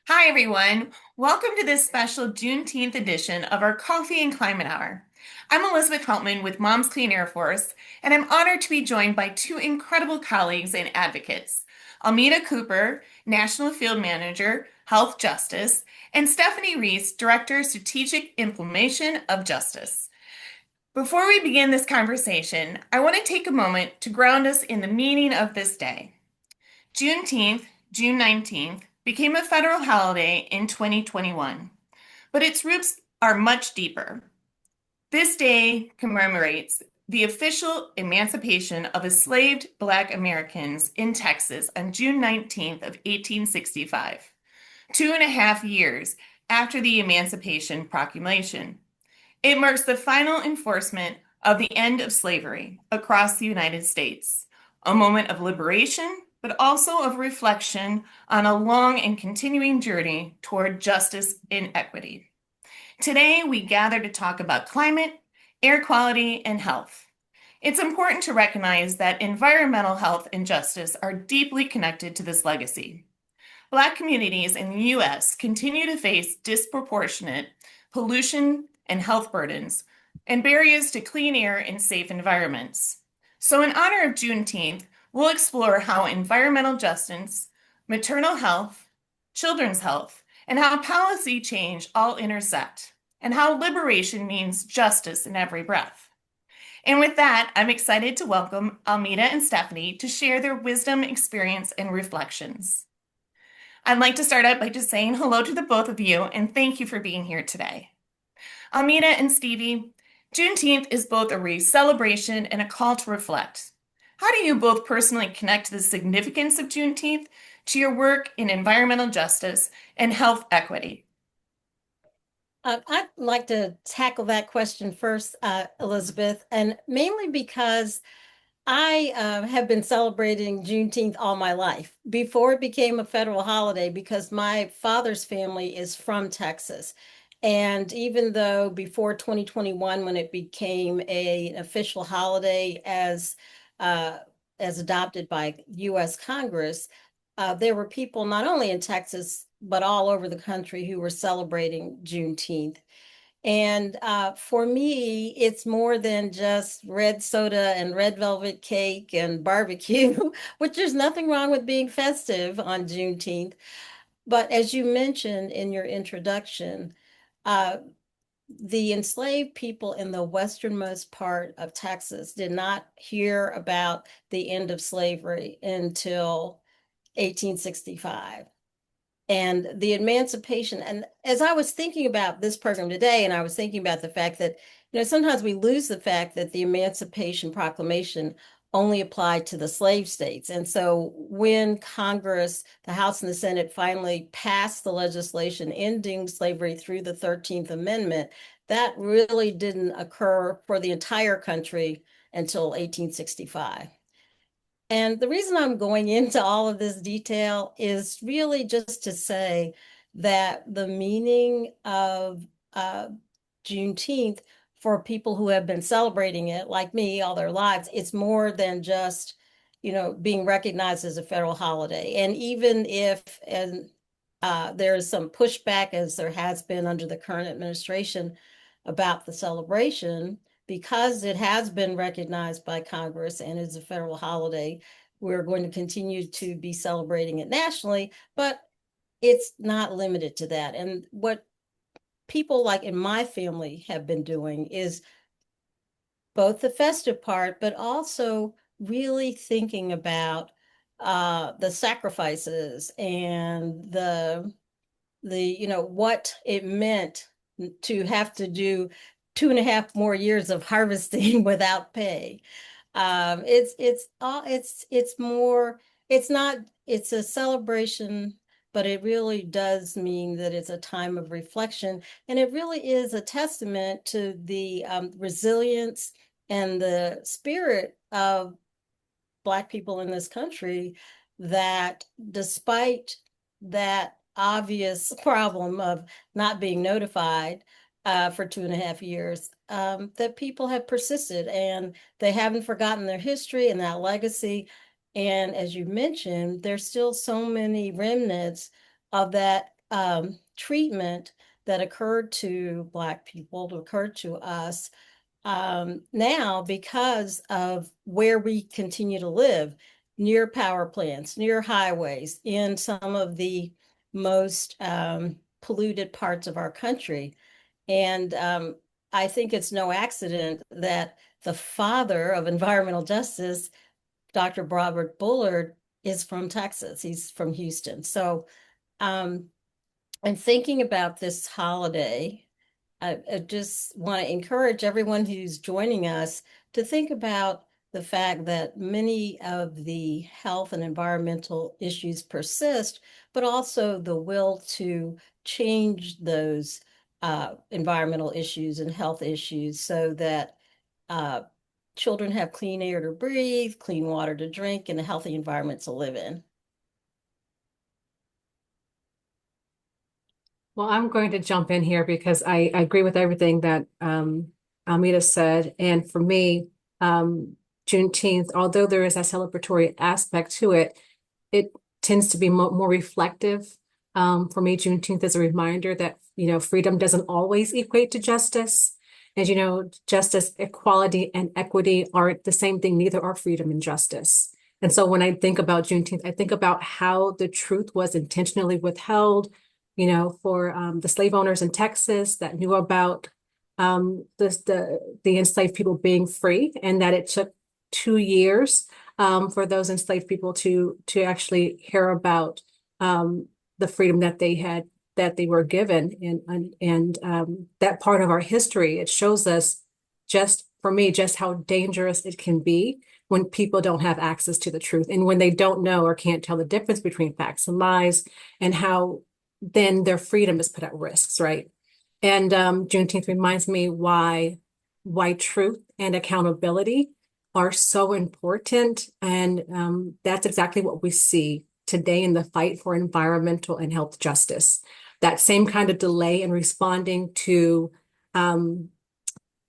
Hi, everyone. Welcome to this special Juneteenth edition of our Coffee and Climate Hour. I'm Elizabeth Heltman with Moms Clean Air Force, and I'm honored to be joined by two incredible colleagues and advocates, Almeda Cooper, National Field Manager, Health Justice, and Stephanie Reese, Director, Strategic Implementation of Justice. Before we begin this conversation, I want to take a moment to ground us in the meaning of this day. Juneteenth, June 19th, became a federal holiday in 2021, but its roots are much deeper. This day commemorates the official emancipation of enslaved Black Americans in Texas on June 19th of 1865, 2.5 years after the Emancipation Proclamation. It marks the final enforcement of the end of slavery across the United States, a moment of liberation, but also of reflection on a long and continuing journey toward justice and equity. Today, we gather to talk about climate, air quality, and health. It's important to recognize that environmental health and justice are deeply connected to this legacy. Black communities in the U.S. continue to face disproportionate pollution and health burdens and barriers to clean air and safe environments. So, in honor of Juneteenth, we'll explore how environmental justice, maternal health, children's health, and how policy change all intersect, and how liberation means justice in every breath. And with that, I'm excited to welcome Almeda and Stephanie to share their wisdom, experience, and reflections. I'd like to start out by just saying hello to the both of you and thank you for being here today. Almeda and Stevie, Juneteenth is both a celebration and a call to reflect. How do you both personally connect the significance of Juneteenth to your work in environmental justice and health equity? I'd like to tackle that question first, Elizabeth, and mainly because I have been celebrating Juneteenth all my life before it became a federal holiday because my father's family is from Texas. And even though before 2021, when it became an official holiday uh, as adopted by U.S. Congress, there were people not only in Texas, but all over the country who were celebrating Juneteenth. And for me, it's more than just red soda and red velvet cake and barbecue, which there's nothing wrong with being festive on Juneteenth. But as you mentioned in your introduction, uh, the enslaved people in the westernmost part of Texas did not hear about the end of slavery until 1865 and the emancipation. And as I was thinking about this program today, and I was thinking about the fact that, sometimes we lose the fact that the Emancipation Proclamation only applied to the slave states. And so when Congress, the House and the Senate finally passed the legislation ending slavery through the 13th Amendment, that really didn't occur for the entire country until 1865. And the reason I'm going into all of this detail is really just to say that the meaning of Juneteenth for people who have been celebrating it, like me, all their lives, it's more than just, being recognized as a federal holiday. And even if there is some pushback, as there has been under the current administration, about the celebration, because it has been recognized by Congress and is a federal holiday, we're going to continue to be celebrating it nationally, but it's not limited to that. And what people like in my family have been doing is both the festive part, but also really thinking about the sacrifices and what it meant to have to do 2.5 more years of harvesting without pay. It's more, it's not, it's a celebration, but it really does mean that it's a time of reflection. And it really is a testament to the resilience and the spirit of Black people in this country, that despite that obvious problem of not being notified for 2.5 years, that people have persisted and they haven't forgotten their history and that legacy. And as you mentioned, there's still so many remnants of that treatment that occurred to Black people, occurred to us now because of where we continue to live, near power plants, near highways, in some of the most polluted parts of our country. And I think it's no accident that the father of environmental justice, Dr. Robert Bullard, is from Texas. He's from Houston. So um, I'm thinking about this holiday. I just want to encourage everyone who's joining us to think about the fact that many of the health and environmental issues persist, but also the will to change those environmental issues and health issues so that uh, children have clean air to breathe, clean water to drink, and a healthy environment to live in. Well, I'm going to jump in here because I agree with everything that Almeda said. And for me, Juneteenth, although there is that celebratory aspect to it, it tends to be more reflective. For me, Juneteenth is a reminder that, freedom doesn't always equate to justice. And, justice, equality, and equity aren't the same thing. Neither are freedom and justice. And so when I think about Juneteenth, I think about how the truth was intentionally withheld, for the slave owners in Texas that knew about the enslaved people being free, and that it took 2 years for those enslaved people to actually hear about the freedom that they were given, and that part of our history. It shows us, just for me, just how dangerous it can be when people don't have access to the truth, and when they don't know or can't tell the difference between facts and lies, and how then their freedom is put at risk, right? And Juneteenth reminds me why truth and accountability are so important. And that's exactly what we see today in the fight for environmental and health justice. That same kind of delay in responding to, um,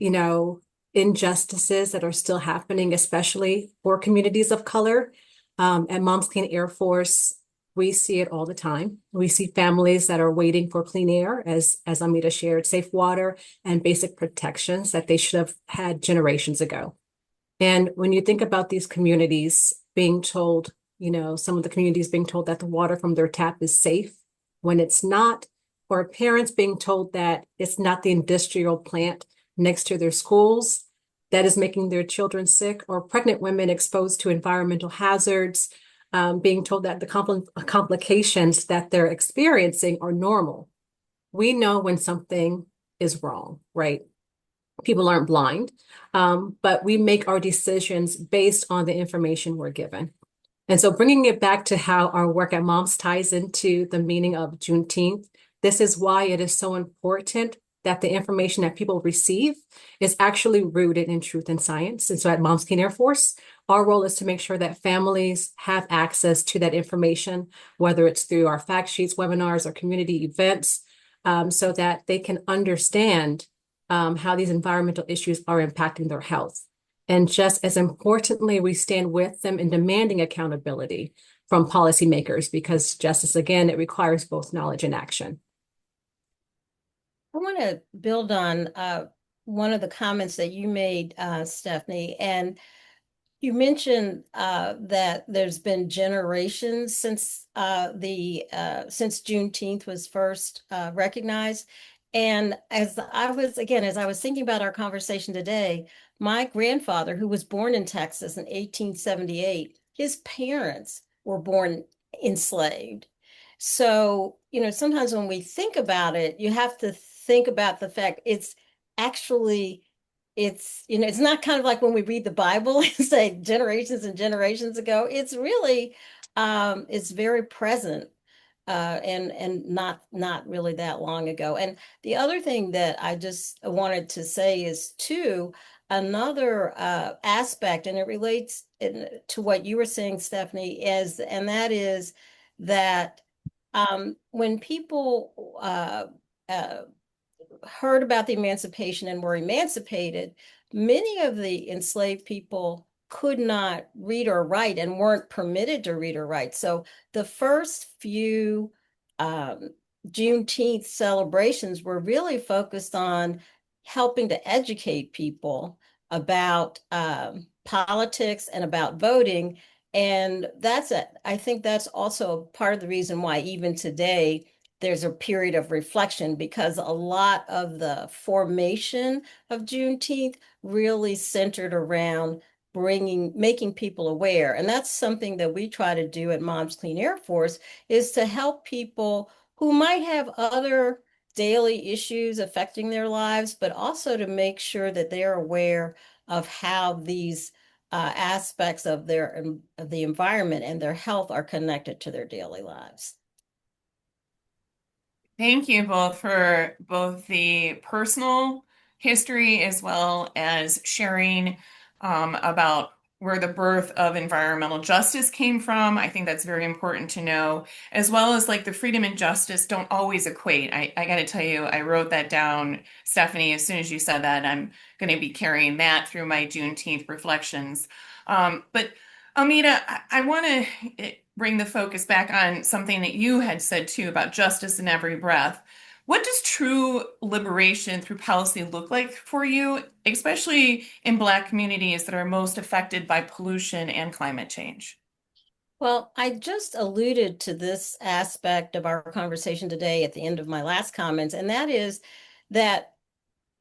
you know, injustices that are still happening, especially for communities of color. At Moms Clean Air Force, we see it all the time. We see families that are waiting for clean air, as Amita shared, safe water and basic protections that they should have had generations ago. And when you think about these communities being told, some of the communities being told that the water from their tap is safe when it's not, or parents being told that it's not the industrial plant next to their schools that is making their children sick, or pregnant women exposed to environmental hazards, being told that the complications that they're experiencing are normal. We know when something is wrong, right? People aren't blind, but we make our decisions based on the information we're given. And so bringing it back to how our work at Moms ties into the meaning of Juneteenth, this is why it is so important that the information that people receive is actually rooted in truth and science. And so at Moms Clean Air Force, our role is to make sure that families have access to that information, whether it's through our fact sheets, webinars, or community events, so that they can understand how these environmental issues are impacting their health. And just as importantly, we stand with them in demanding accountability from policymakers, because justice, again, it requires both knowledge and action. I want to build on one of the comments that you made, Stephanie, and you mentioned that there's been generations since since Juneteenth was first recognized. And as I was thinking about our conversation today, my grandfather, who was born in Texas in 1878, his parents were born enslaved. So, sometimes when we think about it, you have to think about the fact actually it's not kind of like when we read the Bible and say generations and generations ago. It's really it's very present and not really that long ago. And the other thing that I just wanted to say is too, another aspect, and it relates to what you were saying, Stephanie, and that is that when people uh, heard about the emancipation and were emancipated, many of the enslaved people could not read or write and weren't permitted to read or write. So the first few Juneteenth celebrations were really focused on helping to educate people about politics and about voting. And I think that's also part of the reason why even today there's a period of reflection, because a lot of the formation of Juneteenth really centered around making people aware. And that's something that we try to do at Moms Clean Air Force, is to help people who might have other daily issues affecting their lives, but also to make sure that they're aware of how these aspects of of the environment and their health are connected to their daily lives. Thank you both for both the personal history as well as sharing about where the birth of environmental justice came from. I think that's very important to know, as well as like the freedom and justice don't always equate. I got to tell you, I wrote that down, Stephanie, as soon as you said that. I'm going to be carrying that through my Juneteenth reflections. But Almeda, I want to bring the focus back on something that you had said too about justice in every breath. What does true liberation through policy look like for you, especially in Black communities that are most affected by pollution and climate change? Well, I just alluded to this aspect of our conversation today at the end of my last comments, and that is that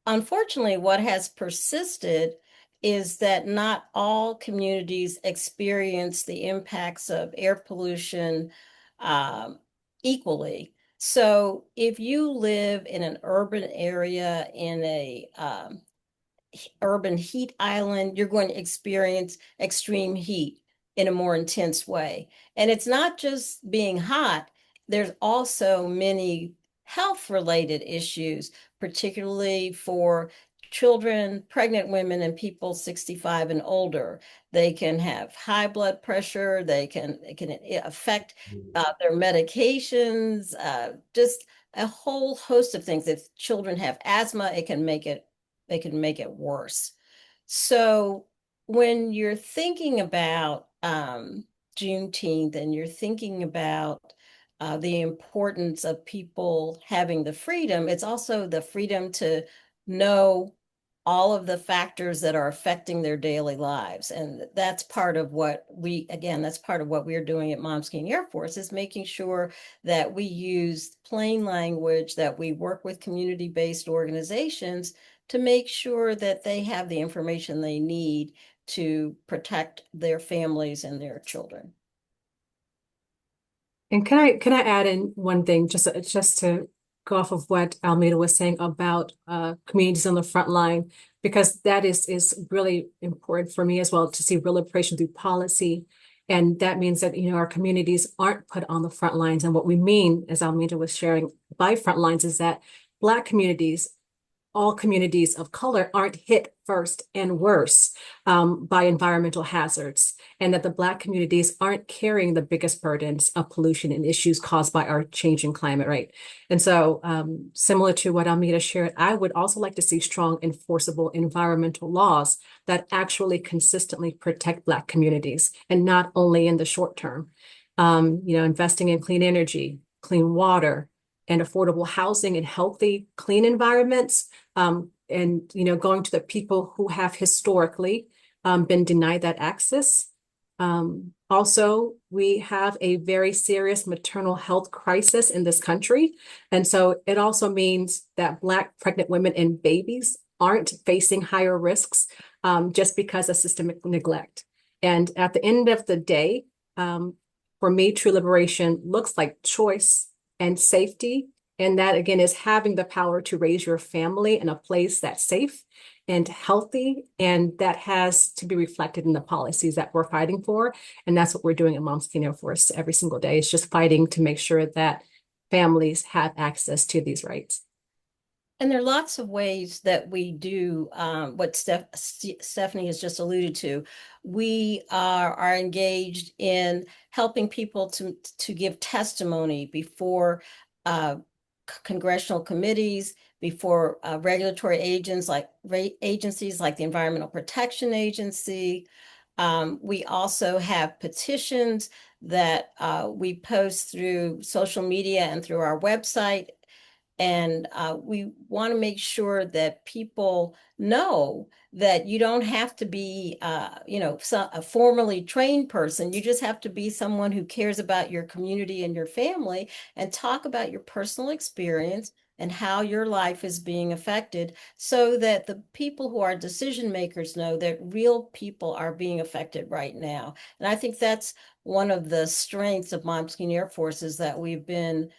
unfortunately, what has persisted is that not all communities experience the impacts of air pollution um, equally. So if you live in an urban area in a urban heat island, you're going to experience extreme heat in a more intense way. And it's not just being hot, there's also many health related issues, particularly for children, pregnant women, and people 65 and older. They can have high blood pressure, it can affect their medications, just a whole host of things. If children have asthma, they can make it worse. So when you're thinking about Juneteenth and you're thinking about the importance of people having the freedom, it's also the freedom to know all of the factors that are affecting their daily lives. And that's part of that's part of what we're doing at Moms King Air Force, is making sure that we use plain language, that we work with community-based organizations to make sure that they have the information they need to protect their families and their children. And can I add in one thing just to go off of what Almeida was saying about communities on the front line, because that is really important for me as well, to see real liberation through policy. And that means that, our communities aren't put on the front lines. And what we mean, as Almeida was sharing, by front lines is that Black communities, all communities of color, aren't hit first and worse by environmental hazards, and that the Black communities aren't carrying the biggest burdens of pollution and issues caused by our changing climate, right? And so, similar to what Almeida shared, I would also like to see strong, enforceable environmental laws that actually consistently protect Black communities, and not only in the short term. Investing in clean energy, clean water, and affordable housing and healthy, clean environments, and going to the people who have historically been denied that access. Also, we have a very serious maternal health crisis in this country. And so it also means that Black pregnant women and babies aren't facing higher risks just because of systemic neglect. And at the end of the day, for me, true liberation looks like choice and safety. And that, again, is having the power to raise your family in a place that's safe and healthy. And that has to be reflected in the policies that we're fighting for. And that's what we're doing at Moms Clean Air Force every single day. It's just fighting to make sure that families have access to these rights. And there are lots of ways that we do what Stephanie has just alluded to. We are engaged in helping people to give testimony before congressional committees, before regulatory agencies like the Environmental Protection Agency. We also have petitions that we post through social media and through our website. And we want to make sure that people know that you don't have to be, a formally trained person. You just have to be someone who cares about your community and your family and talk about your personal experience and how your life is being affected so that the people who are decision makers know that real people are being affected right now. And I think that's one of the strengths of Moms Clean Air Force is that we've been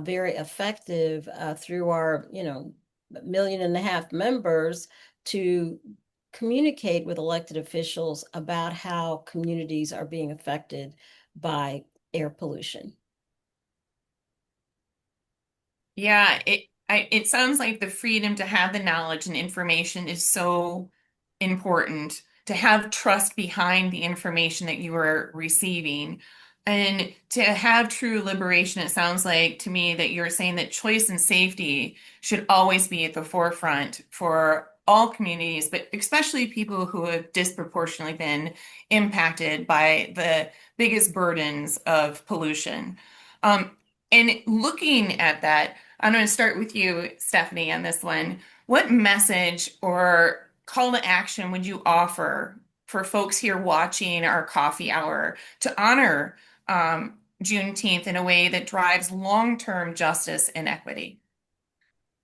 very effective through our, 1.5 million members to communicate with elected officials about how communities are being affected by air pollution. Yeah, it sounds like the freedom to have the knowledge and information is so important, to have trust behind the information that you are receiving. And to have true liberation, it sounds like to me that you're saying that choice and safety should always be at the forefront for all communities, but especially people who have disproportionately been impacted by the biggest burdens of pollution. Um, and looking at that, I'm going to start with you, Stephanie, on this one. What message or call to action would you offer for folks here watching our coffee hour to honor Juneteenth in a way that drives long-term justice and equity?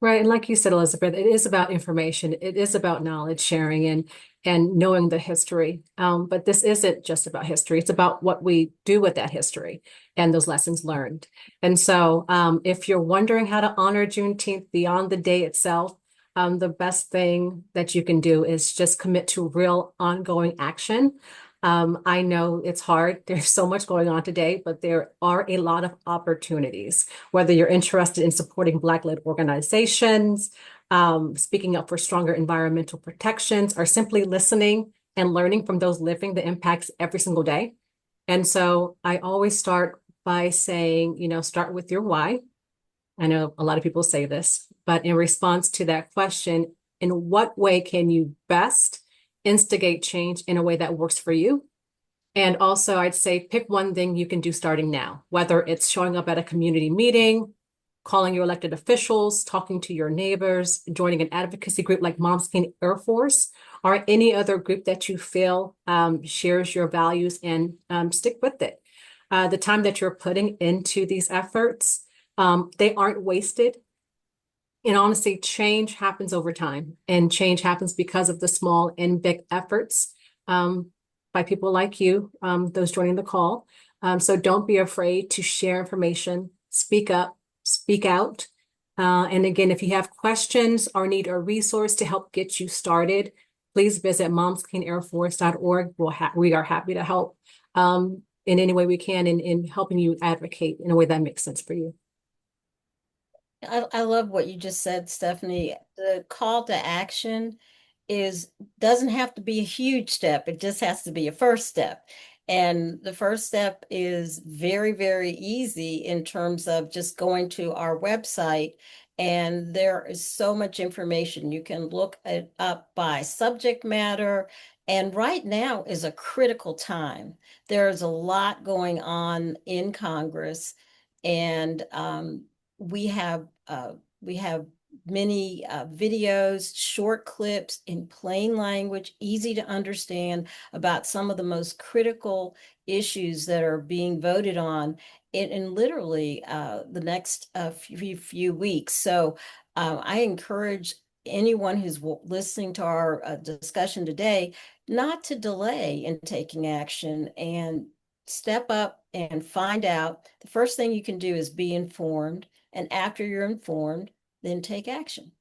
Right. And like you said, Elizabeth, it is about information. It is about knowledge sharing and knowing the history. But this isn't just about history. It's about what we do with that history and those lessons learned. And so if you're wondering how to honor Juneteenth beyond the day itself, the best thing that you can do is just commit to real ongoing action. I know it's hard. There's so much going on today, but there are a lot of opportunities whether you're interested in supporting Black-led organizations, speaking up for stronger environmental protections, or simply listening and learning from those living the impacts every single day. And so I always start by saying, start with your why. I know a lot of people say this, but in response to that question, in what way can you best instigate change in a way that works for you? And also, I'd say pick one thing you can do starting now, whether it's showing up at a community meeting, calling your elected officials, talking to your neighbors, joining an advocacy group like Moms Clean Air Force, or any other group that you feel shares your values, and stick with it. The time that you're putting into these efforts, they aren't wasted. And honestly, change happens over time, and change happens because of the small and big efforts by people like you, those joining the call. So don't be afraid to share information, speak up, speak out. And again, if you have questions or need a resource to help get you started, please visit momscleanairforce.org. We are happy to help in any way we can in helping you advocate in a way that makes sense for you. I love what you just said, Stephanie. The call to action is doesn't have to be a huge step. It just has to be a first step. And the first step is very, very easy in terms of just going to our website. And there is so much information. You can look it up by subject matter. And right now is a critical time. There's a lot going on in Congress. And we have many videos, short clips in plain language, easy to understand about some of the most critical issues that are being voted on in literally the next few weeks. So I encourage anyone who's listening to our discussion today not to delay in taking action and step up and find out. The first thing you can do is be informed. And after you're informed, then take action.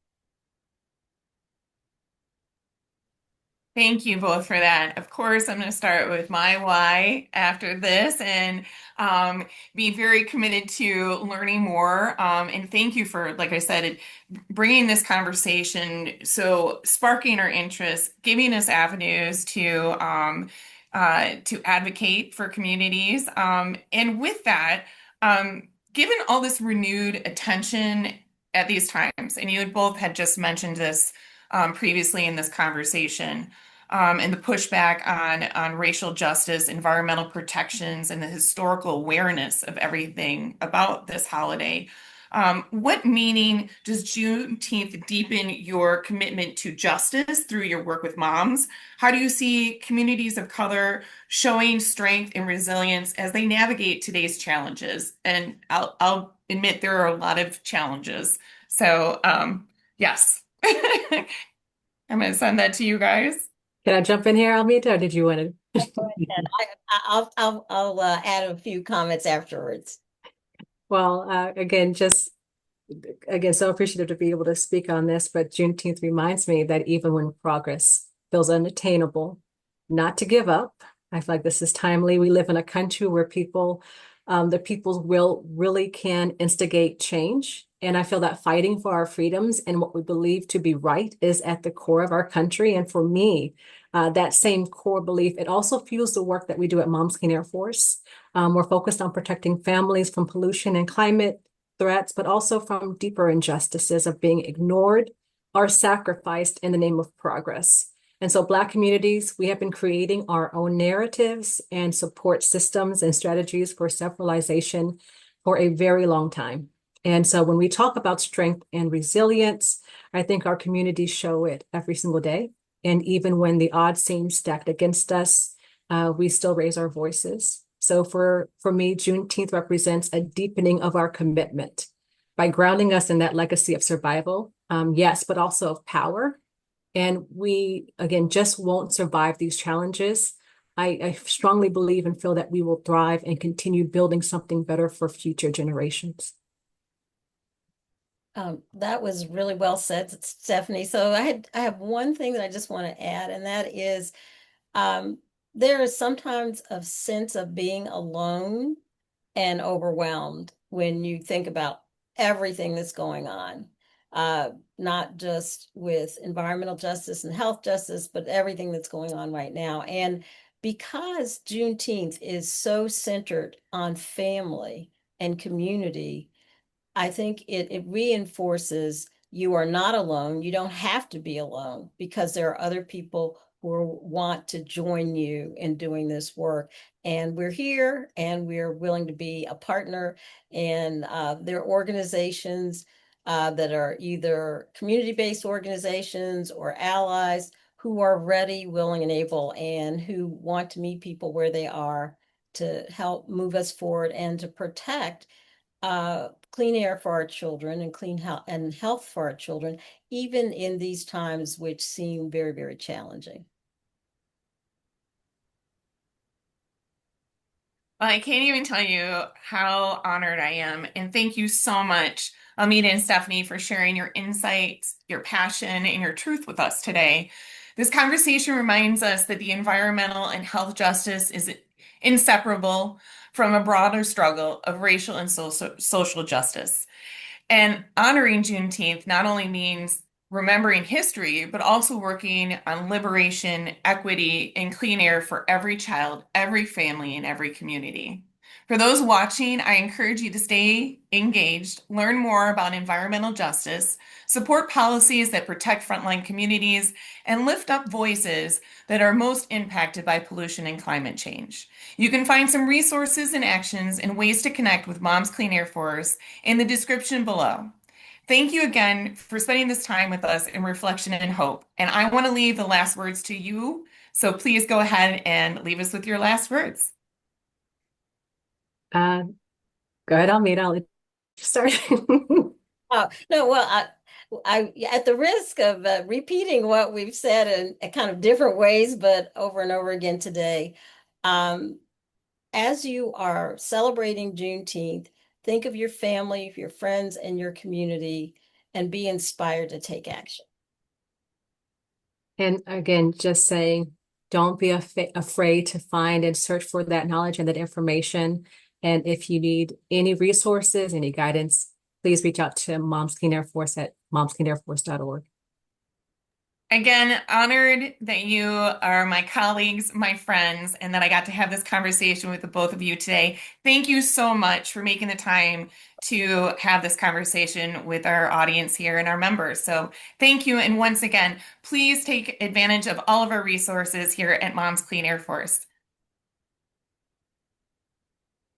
Thank you both for that. Of course, I'm going to start with my why after this and be very committed to learning more. And thank you for, like I said, bringing this conversation, so sparking our interest, giving us avenues to advocate for communities. And with that, given all this renewed attention at these times, and you had both had just mentioned this previously in this conversation. and the pushback on racial justice, environmental protections, and the historical awareness of everything about this holiday. What meaning does Juneteenth deepen your commitment to justice through your work with moms? How do you see communities of color showing strength and resilience as they navigate today's challenges? And I'll admit there are a lot of challenges. So, yes, I'm going to send that to you guys. Can I jump in here, Almita, or did you want Go to? ahead. I'll add a few comments afterwards. Well, again, just again, so appreciative to be able to speak on this, but Juneteenth reminds me that even when progress feels unattainable, not to give up. I feel like this is timely. We live in a country where the people will really can instigate change. And I feel that fighting for our freedoms and what we believe to be right is at the core of our country. And for me, that same core belief, it also fuels the work that we do at Moms Clean Air Force. We're focused on protecting families from pollution and climate threats, but also from deeper injustices of being ignored or sacrificed in the name of progress. And so Black communities, we have been creating our own narratives and support systems and strategies for self-realization for a very long time. And so when we talk about strength and resilience, I think our communities show it every single day. And even when the odds seem stacked against us, we still raise our voices. So for me, Juneteenth represents a deepening of our commitment by grounding us in that legacy of survival, yes, but also of power. And we, again, just won't survive these challenges. I strongly believe and feel that we will thrive and continue building something better for future generations. That was really well said, Stephanie. So I have one thing that I just want to add, and that is um, there is sometimes a sense of being alone and overwhelmed when you think about everything that's going on, not just with environmental justice and health justice, but everything that's going on right now. And because Juneteenth is so centered on family and community, I think it reinforces you are not alone. You don't have to be alone because there are other people who want to join you in doing this work. And we're here and we're willing to be a partner. And there are organizations that are either community-based organizations or allies who are ready, willing, and able, and who want to meet people where they are to help move us forward and to protect clean air for our children and clean health and health for our children, even in these times which seem very, very challenging. Well, I can't even tell you how honored I am. And thank you so much, Almeda and Stephanie, for sharing your insights, your passion, and your truth with us today. This conversation reminds us that the environmental and health justice is inseparable from a broader struggle of racial and social justice. And honoring Juneteenth not only means remembering history, but also working on liberation, equity, and clean air for every child, every family, and every community. For those watching, I encourage you to stay engaged, learn more about environmental justice, support policies that protect frontline communities, and lift up voices that are most impacted by pollution and climate change. You can find some resources and actions and ways to connect with Moms Clean Air Force in the description below. Thank you again for spending this time with us in reflection and hope. And I want to leave the last words to you. So please go ahead and leave us with your last words. Uh, Go ahead, Almita. I'll let you start. Oh, no, well, at the risk of repeating what we've said in kind of different ways, but over and over again today, um, as you are celebrating Juneteenth, think of your family, your friends, and your community, and be inspired to take action. And again, just saying, don't be afraid to find and search for that knowledge and that information. And if you need any resources, any guidance, please reach out to Moms Clean Air Force at momscleanairforce.org. Again, honored that you are my colleagues, my friends, and that I got to have this conversation with the both of you today. Thank you so much for making the time to have this conversation with our audience here and our members. So thank you. And once again, please take advantage of all of our resources here at Moms Clean Air Force.